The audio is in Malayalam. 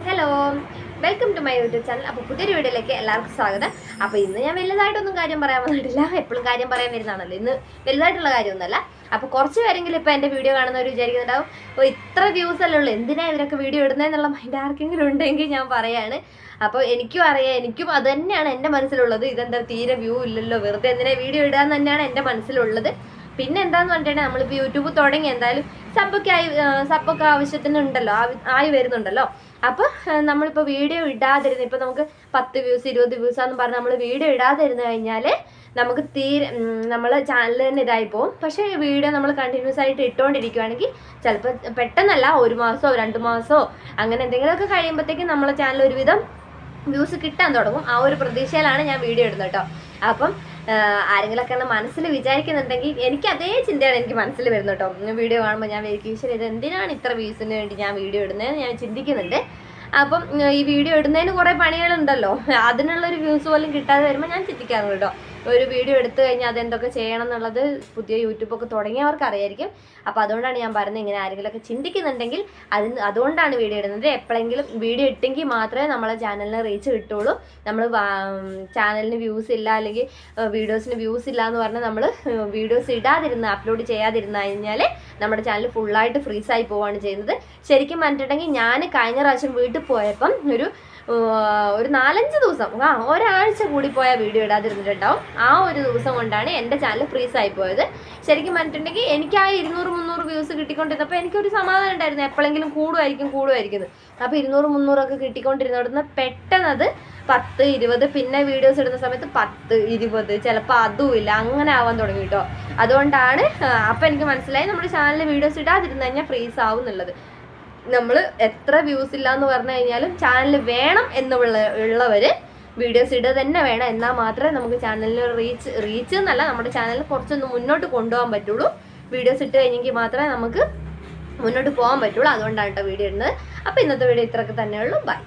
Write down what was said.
Hello, welcome to my YouTube channel. അപ്പോൾ പുതിയൊരു വീഡിയോയിലേക്ക് എല്ലാവർക്കും സ്വാഗതം. അപ്പോൾ ഇന്ന് ഞാൻ വലുതായിട്ടൊന്നും കാര്യം പറയാൻ വന്നിട്ടില്ല. എപ്പോഴും കാര്യം പറയാൻ വരുന്നതാണല്ലോ. ഇന്ന് വലുതായിട്ടുള്ള കാര്യമൊന്നുമല്ല. അപ്പോൾ കുറച്ച് പേരെങ്കിലും ഇപ്പോൾ എൻ്റെ വീഡിയോ കാണുന്നവർ വിചാരിക്കുന്നുണ്ടാവും, ഇത്ര വ്യൂസ് അല്ലേ ഉള്ളൂ, എന്തിനാണ് ഇവരൊക്കെ വീഡിയോ ഇടുന്നതെന്നുള്ള മൈൻഡ് ആർക്കെങ്കിലും ഉണ്ടെങ്കിൽ ഞാൻ പറയാണ്. അപ്പോൾ എനിക്കും അറിയാം, എനിക്കും അത് തന്നെയാണ് എൻ്റെ മനസ്സിലുള്ളത്. ഇതെന്താ തീരെ വ്യൂ ഇല്ലല്ലോ, വെറുതെ എന്തിനാ വീഡിയോ ഇടാൻ തന്നെയാണ് എൻ്റെ മനസ്സിലുള്ളത്. പിന്നെ എന്താന്ന് പറഞ്ഞിട്ടുണ്ടെങ്കിൽ നമ്മളിപ്പോൾ യൂട്യൂബ് തുടങ്ങി എന്തായാലും സപ്പൊക്കെ ആവശ്യത്തിന് ഉണ്ടല്ലോ, ആയി വരുന്നുണ്ടല്ലോ. അപ്പോൾ നമ്മളിപ്പോൾ വീഡിയോ ഇടാതിരുന്ന് ഇപ്പോൾ നമുക്ക് 10 വ്യൂസ് 20 വ്യൂസാന്ന് പറഞ്ഞ് നമ്മൾ വീഡിയോ ഇടാതിരുന്ന് കഴിഞ്ഞാൽ നമുക്ക് തീരെ നമ്മൾ ചാനൽ തന്നെ ഇതായി പോകും. പക്ഷേ വീഡിയോ നമ്മൾ കണ്ടിന്യൂസ് ആയിട്ട് ഇട്ടുകൊണ്ടിരിക്കുകയാണെങ്കിൽ ചിലപ്പോൾ പെട്ടെന്നല്ല, 1 മാസമോ 2 മാസമോ അങ്ങനെ എന്തെങ്കിലുമൊക്കെ കഴിയുമ്പോഴത്തേക്കും നമ്മളെ ചാനൽ ഒരുവിധം വ്യൂസ് കിട്ടാൻ തുടങ്ങും. ആ ഒരു പ്രതീക്ഷയിലാണ് ഞാൻ വീഡിയോ ഇടുന്നത് കേട്ടോ. അപ്പം ആരെങ്കിലുമൊക്കെ എന്നെ മനസ്സിൽ വിചാരിക്കുന്നുണ്ടെങ്കിൽ എനിക്ക് അതേ ചിന്തയാണ് എനിക്ക് മനസ്സിൽ വരുന്നത് കേട്ടോ. വീഡിയോ കാണുമ്പോൾ ഞാൻ വിചാരിക്കും, ഇത് എന്തിനാണ് ഇത്ര വ്യൂസിന് വേണ്ടി ഞാൻ വീഡിയോ ഇടുന്നതെന്ന് ഞാൻ ചിന്തിക്കുന്നുണ്ട്. അപ്പം ഈ വീഡിയോ ഇടുന്നതിന് കുറേ പണികളുണ്ടല്ലോ, അതിനുള്ളൊരു വ്യൂസ് പോലും കിട്ടാതെ വരുമ്പോൾ ഞാൻ ചിന്തിക്കാറുണ്ട് കേട്ടോ. ഒരു വീഡിയോ എടുത്തു കഴിഞ്ഞാൽ അതെന്തൊക്കെ ചെയ്യണം എന്നുള്ളത് പുതിയ യൂട്യൂബൊക്കെ തുടങ്ങിയവർക്ക് അറിയായിരിക്കും. അപ്പോൾ അതുകൊണ്ടാണ് ഞാൻ പറയുന്നത്, ഇങ്ങനെ ആരെങ്കിലുമൊക്കെ ചിന്തിക്കുന്നുണ്ടെങ്കിൽ അതുകൊണ്ടാണ് വീഡിയോ ഇടുന്നത്. എപ്പോഴെങ്കിലും വീഡിയോ ഇട്ടെങ്കിൽ മാത്രമേ നമ്മളെ ചാനലിന് റീച്ച് കിട്ടുള്ളൂ. നമ്മൾ ചാനലിന് വ്യൂസ് ഇല്ല, അല്ലെങ്കിൽ വീഡിയോസിന് വ്യൂസ് ഇല്ല എന്ന് പറഞ്ഞാൽ നമ്മൾ വീഡിയോസ് ഇടാതിരുന്ന് അപ്ലോഡ് ചെയ്യാതിരുന്ന് കഴിഞ്ഞാൽ നമ്മുടെ ചാനൽ ഫുള്ളായിട്ട് ഫ്രീസായി പോവുകയാണ് ചെയ്യുന്നത്. ശരിക്കും പറഞ്ഞിട്ടുണ്ടെങ്കിൽ ഞാൻ കഴിഞ്ഞ പ്രാവശ്യം വീട്ടിൽ പോയപ്പം ഒരു 4-5 ദിവസം, ഒരാഴ്ച കൂടി പോയാൽ വീഡിയോ ഇടാതിരുന്നിട്ടുണ്ടാവും. ആ ഒരു ദിവസം കൊണ്ടാണ് എൻ്റെ ചാനൽ ഫ്രീസായി പോയത്. ശരിക്കും പറഞ്ഞിട്ടുണ്ടെങ്കിൽ എനിക്ക് ആ 200-300 വ്യൂസ് കിട്ടിക്കൊണ്ടിരുന്നപ്പോൾ എനിക്കൊരു സമാധാനം ഉണ്ടായിരുന്നു. എപ്പോഴെങ്കിലും കൂടുമായിരിക്കുന്നത്. അപ്പോൾ 200-300 ഒക്കെ കിട്ടിക്കൊണ്ടിരുന്നിടന്ന് പെട്ടെന്ന് അത് 10-20, പിന്നെ വീഡിയോസ് ഇടുന്ന സമയത്ത് 10-20, ചിലപ്പോൾ അതുമില്ല, അങ്ങനെ ആവാൻ തുടങ്ങി കേട്ടോ. അതുകൊണ്ടാണ് അപ്പോൾ എനിക്ക് മനസ്സിലായി നമ്മുടെ ചാനലിൽ വീഡിയോസ് ഇടാതിരുന്ന് കഴിഞ്ഞാൽ ഫ്രീസ് ആവും എന്നുള്ളത്. നമ്മൾ എത്ര വ്യൂസ് ഇല്ല എന്ന് പറഞ്ഞു കഴിഞ്ഞാലും ചാനൽ വേണം ഉള്ളവർ വീഡിയോസ് ഇടുക തന്നെ വേണം. എന്നാൽ മാത്രമേ നമുക്ക് ചാനലിന് റീച്ച് എന്നല്ല, നമ്മുടെ ചാനലിൽ കുറച്ചൊന്ന് മുന്നോട്ട് കൊണ്ടുപോകാൻ പറ്റുള്ളൂ. വീഡിയോസ് ഇട്ട് കഴിഞ്ഞെങ്കിൽ മാത്രമേ നമുക്ക് മുന്നോട്ട് പോകാൻ പറ്റുള്ളൂ. അതുകൊണ്ടാണ് കേട്ടോ വീഡിയോ ഇടുന്നത്. അപ്പോൾ ഇന്നത്തെ വീഡിയോ ഇത്രയൊക്കെ തന്നെയുള്ളൂ. ബൈ.